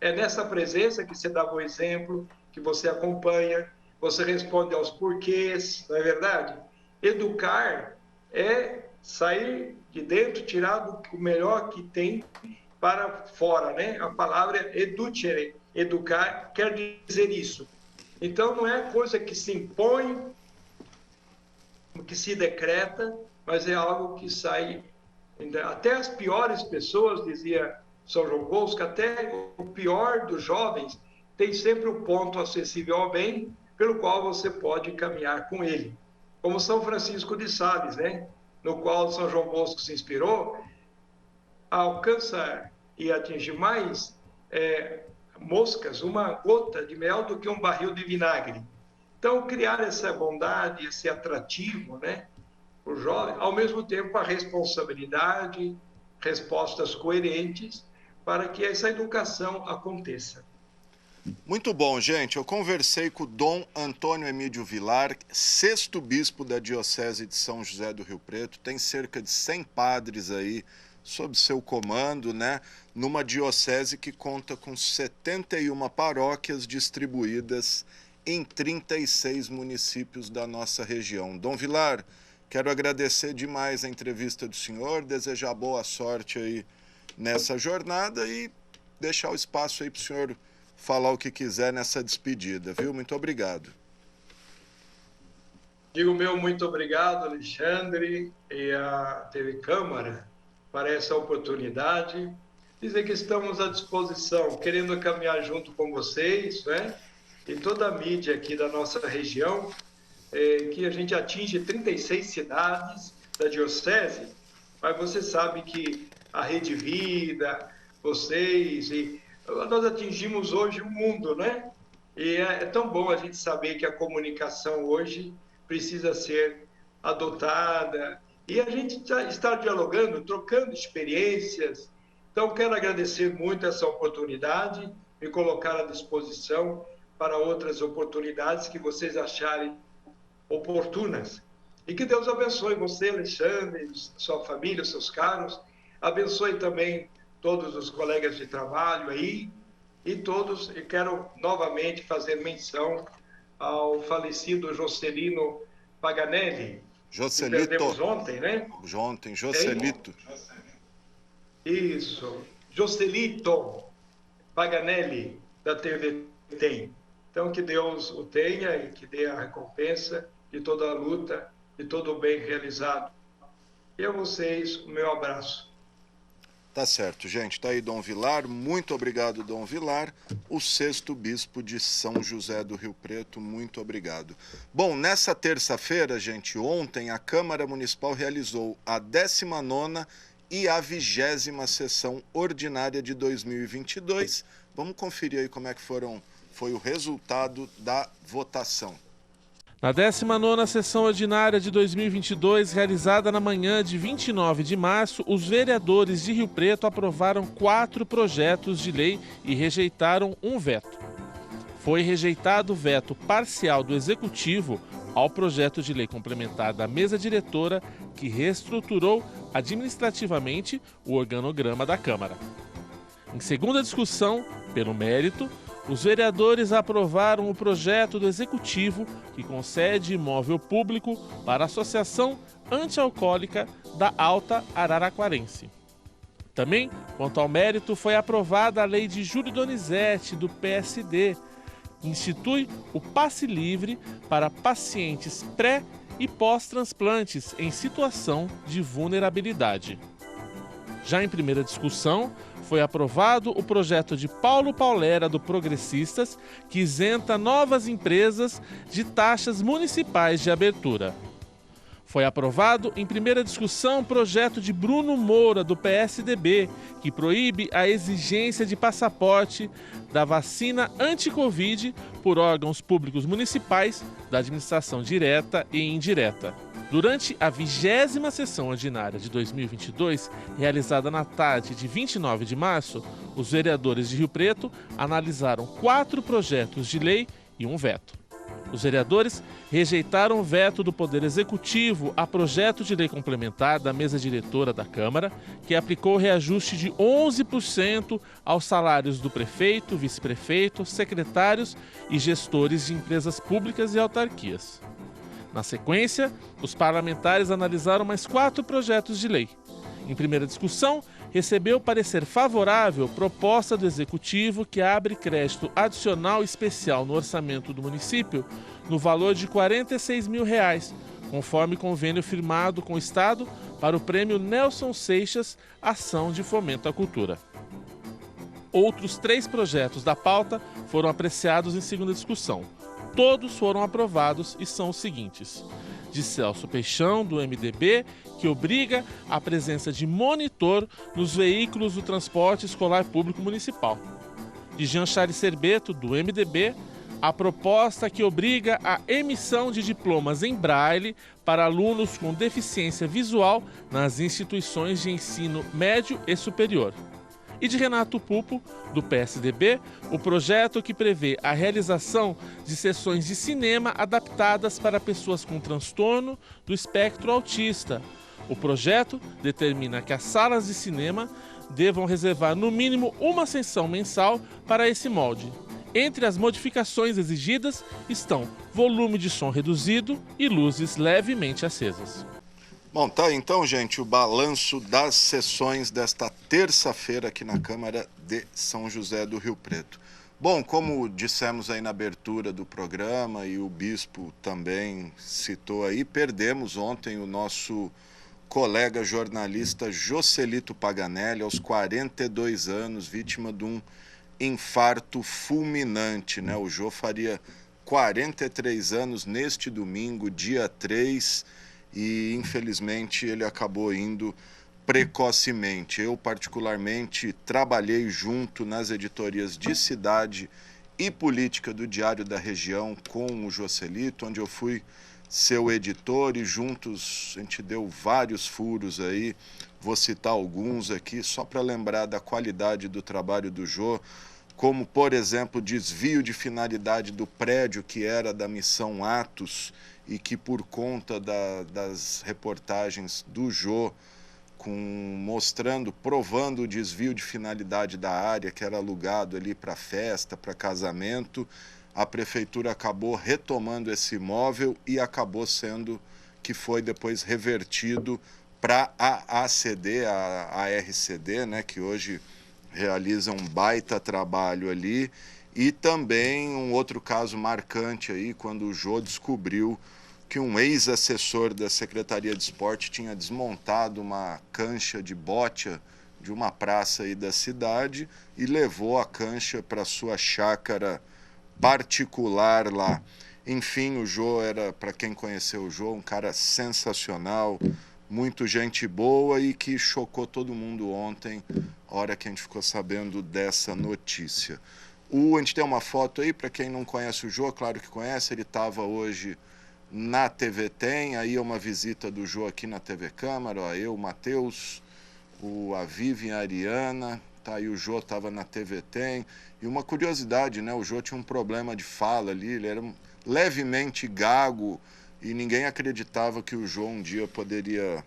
É nessa presença que você dá o exemplo, que você acompanha, você responde aos porquês, não é verdade? Educar é sair de dentro, tirar o melhor que tem para fora, né? A palavra é educere, educar quer dizer isso. Então, não é coisa que se impõe, que se decreta, mas é algo que sai. Até as piores pessoas, dizia São João Bosco, até o pior dos jovens tem sempre o ponto acessível ao bem, pelo qual você pode caminhar com ele. Como São Francisco de Sales, né? No qual São João Bosco se inspirou, alcança e atinge mais moscas, uma gota de mel, do que um barril de vinagre. Então, criar essa bondade, esse atrativo, né? O jovem, ao mesmo tempo a responsabilidade, respostas coerentes para que essa educação aconteça. Muito bom, gente. Eu conversei com o Dom Antônio Emídio Vilar, sexto bispo da Diocese de São José do Rio Preto. Tem cerca de 100 padres aí sob seu comando, né, numa diocese que conta com 71 paróquias distribuídas em 36 municípios da nossa região. Dom Vilar, quero agradecer demais a entrevista do senhor, desejar boa sorte aí nessa jornada e deixar o espaço aí para o senhor falar o que quiser nessa despedida, viu? Muito obrigado. Digo meu muito obrigado, Alexandre, e a TV Câmara, para essa oportunidade. Dizer que estamos à disposição, querendo caminhar junto com vocês, né? E toda a mídia aqui da nossa região, que a gente atinge 36 cidades da diocese, mas você sabe que a Rede Vida, vocês, e nós atingimos hoje o mundo, né? E é tão bom a gente saber que a comunicação hoje precisa ser adotada e a gente está dialogando, trocando experiências. Então, quero agradecer muito essa oportunidade, me colocar à disposição para outras oportunidades que vocês acharem oportunas. E que Deus abençoe você, Alexandre, sua família, seus caros. Abençoe também todos os colegas de trabalho aí e todos. E quero novamente fazer menção ao falecido Jocelino Paganelli. Jocelito. Que perdemos ontem, né? Ontem, Jocelito. Isso. Jocelito Paganelli, da TV Tem. Então, que Deus o tenha e que dê a recompensa de toda a luta, de todo o bem realizado. E a vocês, o meu abraço. Tá certo, gente. Tá aí Dom Vilar. Muito obrigado, Dom Vilar. O 6º bispo de São José do Rio Preto. Muito obrigado. Bom, nessa terça-feira, gente, ontem a Câmara Municipal realizou a 19ª e a 20ª sessão ordinária de 2022. Vamos conferir aí como é que foi o resultado da votação. Na 19ª sessão ordinária de 2022, realizada na manhã de 29 de março, os vereadores de Rio Preto aprovaram 4 projetos de lei e rejeitaram um veto. Foi rejeitado o veto parcial do Executivo ao projeto de lei complementar da mesa diretora que reestruturou administrativamente o organograma da Câmara. Em segunda discussão, pelo mérito, os vereadores aprovaram o projeto do Executivo que concede imóvel público para a Associação Antialcoólica da Alta Araraquarense. Também, quanto ao mérito, foi aprovada a Lei de Júlio Donizete, do PSD, que institui o passe livre para pacientes pré- e pós-transplantes em situação de vulnerabilidade. Já em primeira discussão, foi aprovado o projeto de Paulo Paulera, do Progressistas, que isenta novas empresas de taxas municipais de abertura. Foi aprovado em primeira discussão o projeto de Bruno Moura, do PSDB, que proíbe a exigência de passaporte da vacina anti-Covid por órgãos públicos municipais da administração direta e indireta. Durante a 20ª sessão ordinária de 2022, realizada na tarde de 29 de março, os vereadores de Rio Preto analisaram 4 projetos de lei e um veto. Os vereadores rejeitaram o veto do Poder Executivo a projeto de lei complementar da mesa diretora da Câmara, que aplicou reajuste de 11% aos salários do prefeito, vice-prefeito, secretários e gestores de empresas públicas e autarquias. Na sequência, os parlamentares analisaram mais 4 projetos de lei. Em primeira discussão, recebeu parecer favorável proposta do Executivo que abre crédito adicional especial no orçamento do município no valor de R$ 46 mil, conforme convênio firmado com o Estado para o Prêmio Nelson Seixas Ação de Fomento à Cultura. Outros 3 projetos da pauta foram apreciados em segunda discussão. Todos foram aprovados e são os seguintes: de Celso Peixão, do MDB, que obriga a presença de monitor nos veículos do transporte escolar público municipal. De Jean Charles Serbeto, do MDB, a proposta que obriga a emissão de diplomas em braille para alunos com deficiência visual nas instituições de ensino médio e superior. E de Renato Pupo, do PSDB, o projeto que prevê a realização de sessões de cinema adaptadas para pessoas com transtorno do espectro autista, O projeto determina que as salas de cinema devam reservar no mínimo uma sessão mensal para esse molde. Entre as modificações exigidas estão volume de som reduzido e luzes levemente acesas. Bom, tá aí então, gente, o balanço das sessões desta terça-feira aqui na Câmara de São José do Rio Preto. Bom, como dissemos aí na abertura do programa e o bispo também citou aí, perdemos ontem o nosso colega jornalista Joselito Paganelli, aos 42 anos, vítima de um infarto fulminante, né? O Jô faria 43 anos neste domingo, dia 3, e infelizmente ele acabou indo precocemente. Eu particularmente trabalhei junto nas editorias de Cidade e Política do Diário da Região com o Joselito, onde eu fui seu editor e juntos a gente deu vários furos aí. Vou citar alguns aqui só para lembrar da qualidade do trabalho do Jô, como, por exemplo, desvio de finalidade do prédio que era da Missão Atos e que, por conta das reportagens do Jô, provando o desvio de finalidade da área que era alugado ali para festa, para casamento, a prefeitura acabou retomando esse imóvel e acabou sendo que foi depois revertido para a ACD, a RCD, né, que hoje realiza um baita trabalho ali. E também um outro caso marcante aí, quando o Jô descobriu que um ex-assessor da Secretaria de Esporte tinha desmontado uma cancha de boccia de uma praça aí da cidade e levou a cancha para sua chácara particular lá. Enfim, o Jô era, para quem conheceu o Jô, um cara sensacional, muito gente boa e que chocou todo mundo ontem, a hora que a gente ficou sabendo dessa notícia. A gente tem uma foto aí, para quem não conhece o Jô, claro que conhece, ele estava hoje na TV Tem, aí é uma visita do Jô aqui na TV Câmara, ó, eu, o Matheus, a Vivian, a Ariana, tá aí o Jô estava na TV Tem. E uma curiosidade, né, o Jô tinha um problema de fala ali, ele era levemente gago e ninguém acreditava que o Jô um dia poderia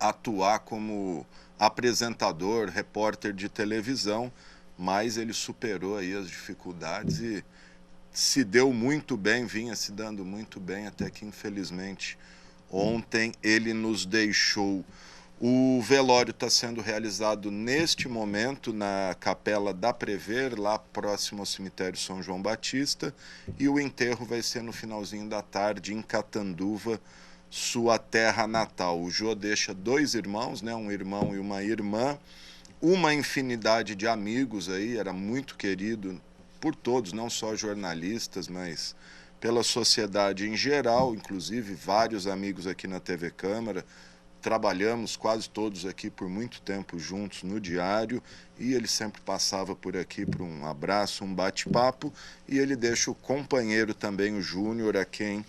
atuar como apresentador, repórter de televisão, mas ele superou aí as dificuldades e se deu muito bem, vinha se dando muito bem, até que infelizmente ontem ele nos deixou. O velório está sendo realizado neste momento na Capela da Prever, lá próximo ao cemitério São João Batista, e o enterro vai ser no finalzinho da tarde em Catanduva, sua terra natal. O Jô deixa 2 irmãos, né, um irmão e uma irmã, uma infinidade de amigos aí, era muito querido por todos, não só jornalistas, mas pela sociedade em geral, inclusive vários amigos aqui na TV Câmara. Trabalhamos quase todos aqui por muito tempo juntos no diário e ele sempre passava por aqui para um abraço, um bate-papo, e ele deixa o companheiro também, o Júnior, a quem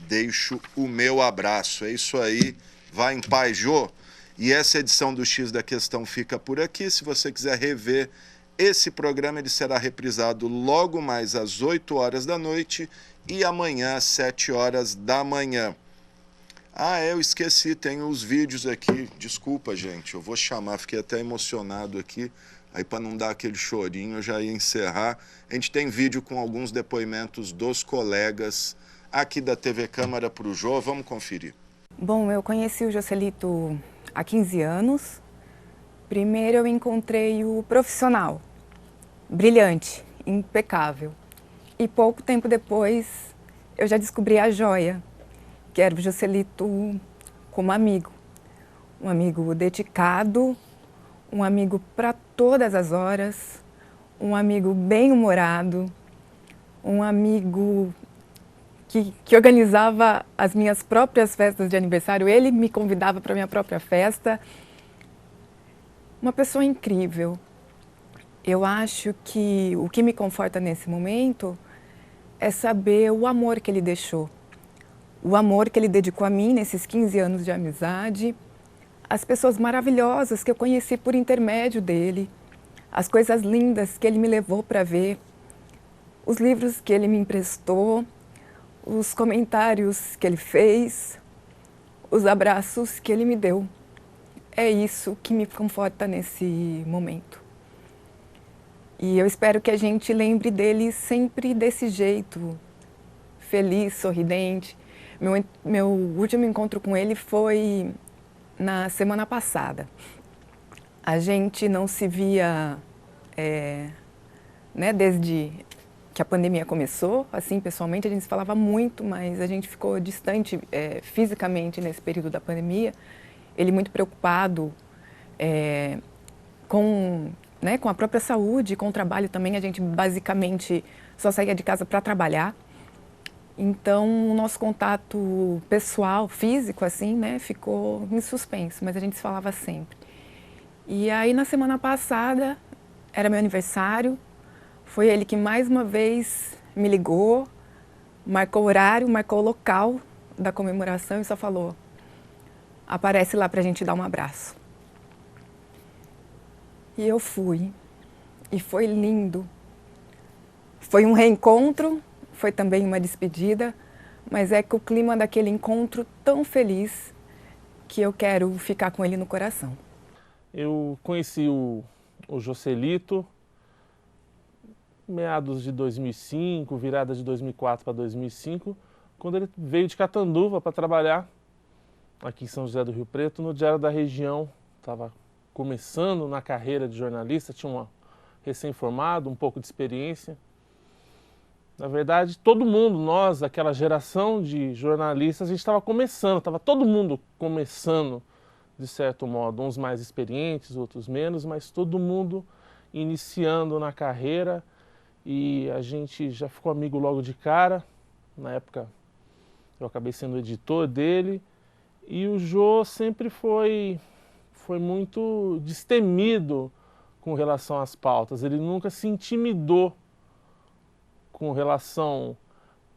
deixo o meu abraço. É isso aí, vai em paz, Jô. E essa edição do X da Questão fica por aqui. Se você quiser rever esse programa, ele será reprisado logo mais às 8 horas da noite e amanhã às 7 horas da manhã. Eu esqueci, tem os vídeos aqui. Desculpa, gente, eu vou chamar, fiquei até emocionado aqui. Aí, para não dar aquele chorinho, eu já ia encerrar. A gente tem vídeo com alguns depoimentos dos colegas aqui da TV Câmara para o Jô. Vamos conferir. Bom, eu conheci o Joselito há 15 anos. Primeiro eu encontrei o profissional, brilhante, impecável. E pouco tempo depois eu já descobri a joia, que era o Joselito como amigo. Um amigo dedicado, um amigo para todas as horas, um amigo bem-humorado, um amigo que organizava as minhas próprias festas de aniversário. Ele me convidava para a minha própria festa. Uma pessoa incrível. Eu acho que o que me conforta nesse momento é saber o amor que ele deixou. O amor que ele dedicou a mim nesses 15 anos de amizade, as pessoas maravilhosas que eu conheci por intermédio dele, as coisas lindas que ele me levou para ver, os livros que ele me emprestou, os comentários que ele fez, os abraços que ele me deu. É isso que me conforta nesse momento. E eu espero que a gente lembre dele sempre desse jeito, feliz, sorridente. Meu último encontro com ele foi na semana passada. A gente não se via desde que a pandemia começou, assim, pessoalmente, a gente se falava muito, mas a gente ficou distante fisicamente nesse período da pandemia. Ele muito preocupado com a própria saúde, com o trabalho também. A gente basicamente só saía de casa para trabalhar. Então, o nosso contato pessoal, físico, assim, né, ficou em suspenso, mas a gente se falava sempre. E aí, na semana passada, era meu aniversário, foi ele que mais uma vez me ligou, marcou o horário, marcou o local da comemoração e só falou: aparece lá pra gente dar um abraço. E eu fui, e foi lindo. Foi um reencontro, foi também uma despedida, mas é que o clima daquele encontro tão feliz que eu quero ficar com ele no coração. Eu conheci o Joselito meados de 2005, virada de 2004 para 2005, quando ele veio de Catanduva para trabalhar aqui em São José do Rio Preto, no Diário da Região. Estava começando na carreira de jornalista, tinha recém-formado, um pouco de experiência. Na verdade, todo mundo, nós, aquela geração de jornalistas, a gente estava começando, estava todo mundo começando, de certo modo, uns mais experientes, outros menos, mas todo mundo iniciando na carreira, e a gente já ficou amigo logo de cara. Na época eu acabei sendo editor dele, e o Jô sempre foi muito destemido com relação às pautas. Ele nunca se intimidou com relação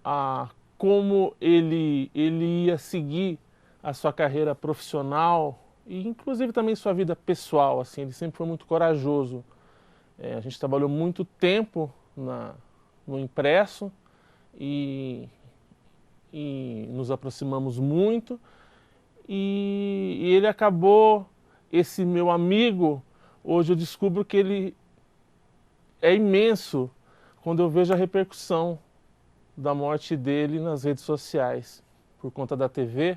a como ele ia seguir a sua carreira profissional e inclusive também sua vida pessoal. Assim, ele sempre foi muito corajoso. A gente trabalhou muito tempo no impresso e nos aproximamos muito, e ele acabou, esse meu amigo, hoje eu descubro que ele é imenso quando eu vejo a repercussão da morte dele nas redes sociais, por conta da TV.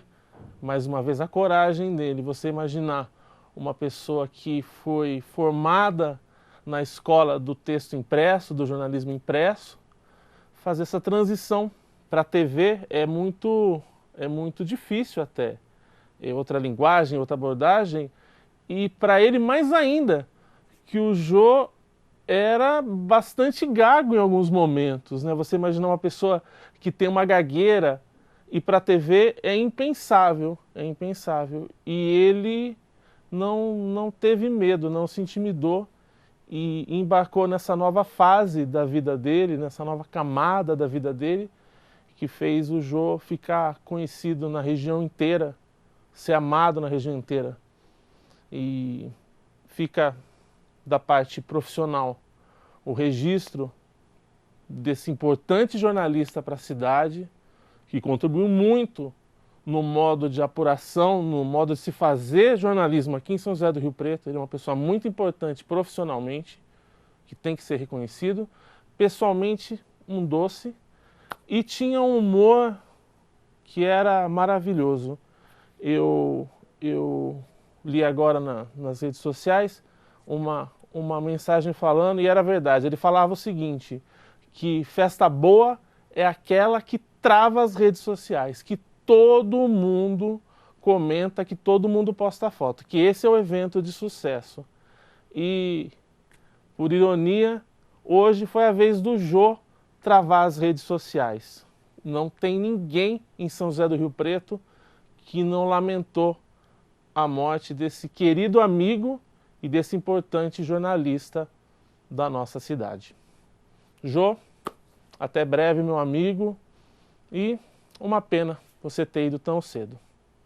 Mais uma vez, a coragem dele, você imaginar uma pessoa que foi formada na escola do texto impresso, do jornalismo impresso, fazer essa transição para a TV é muito difícil até. É outra linguagem, outra abordagem, e para ele mais ainda, que o Jô era bastante gago em alguns momentos, né? Você imaginar uma pessoa que tem uma gagueira e para a TV é impensável, é impensável. E ele não teve medo, não se intimidou e embarcou nessa nova fase da vida dele, nessa nova camada da vida dele, que fez o Jô ficar conhecido na região inteira, ser amado na região inteira. E fica da parte profissional o registro desse importante jornalista para a cidade, que contribuiu muito no modo de apuração, no modo de se fazer jornalismo aqui em São José do Rio Preto. Ele é uma pessoa muito importante profissionalmente, que tem que ser reconhecido. Pessoalmente, um doce, e tinha um humor que era maravilhoso. Eu li agora nas redes sociais uma mensagem falando, e era verdade. Ele falava o seguinte, que festa boa é aquela que trava as redes sociais, que todo mundo comenta, que todo mundo posta foto, que esse é o evento de sucesso. E, por ironia, hoje foi a vez do Jô travar as redes sociais. Não tem ninguém em São José do Rio Preto que não lamentou a morte desse querido amigo e desse importante jornalista da nossa cidade. Jô, até breve, meu amigo, e uma pena você ter ido tão cedo.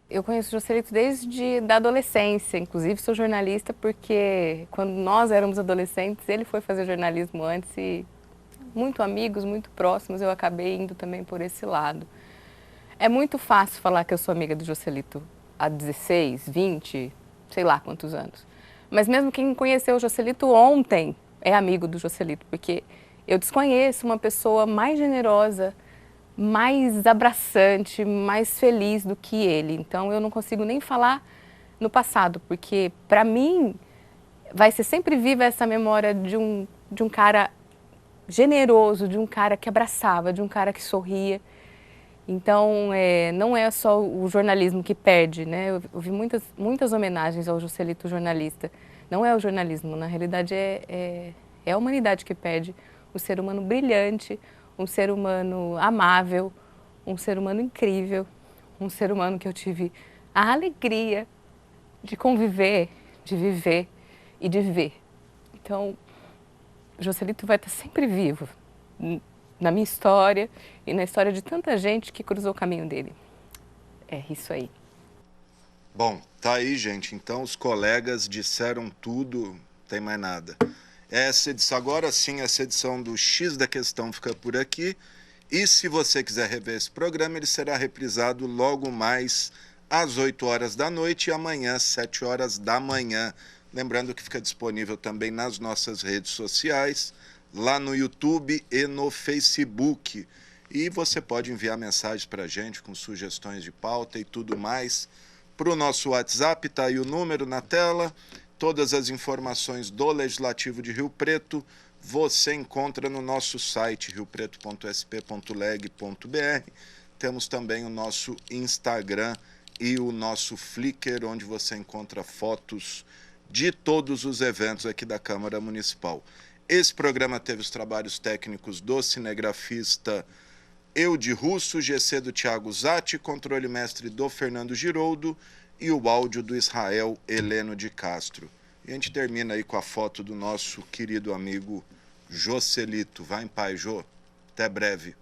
Eu conheço o Joselito desde a adolescência, inclusive sou jornalista porque quando nós éramos adolescentes ele foi fazer jornalismo antes e muito amigos, muito próximos, eu acabei indo também por esse lado. É muito fácil falar que eu sou amiga do Joselito, há 16, 20, sei lá quantos anos. Mas mesmo quem conheceu o Joselito ontem é amigo do Joselito, porque eu desconheço uma pessoa mais generosa, mais abraçante, mais feliz do que ele. Então eu não consigo nem falar no passado, porque para mim vai ser sempre viva essa memória de um cara generoso, de um cara que abraçava, de um cara que sorria. Então não é só o jornalismo que perde, né? Eu vi muitas homenagens ao Joselito jornalista. Não é o jornalismo, na realidade é a humanidade que perde. Um ser humano brilhante, um ser humano amável, um ser humano incrível, um ser humano que eu tive a alegria de conviver, de viver e de ver. Então, Joselito vai estar sempre vivo na minha história e na história de tanta gente que cruzou o caminho dele. É isso aí. Bom, tá aí, gente. Então, os colegas disseram tudo, tem mais nada. Essa edição, agora sim, essa edição do X da Questão fica por aqui. E se você quiser rever esse programa, ele será reprisado logo mais às 8 horas da noite e amanhã às 7 horas da manhã. Lembrando que fica disponível também nas nossas redes sociais, lá no YouTube e no Facebook. E você pode enviar mensagens para a gente com sugestões de pauta e tudo mais. Para o nosso WhatsApp, está aí o número na tela. Todas as informações do Legislativo de Rio Preto você encontra no nosso site riopreto.sp.leg.br. Temos também o nosso Instagram e o nosso Flickr, onde você encontra fotos de todos os eventos aqui da Câmara Municipal. Esse programa teve os trabalhos técnicos do cinegrafista Eude Russo, GC do Thiago Zatti, controle mestre do Fernando Giroldo e o áudio do Israel Heleno de Castro. E a gente termina aí com a foto do nosso querido amigo Joselito. Vai em paz, Jô. Até breve.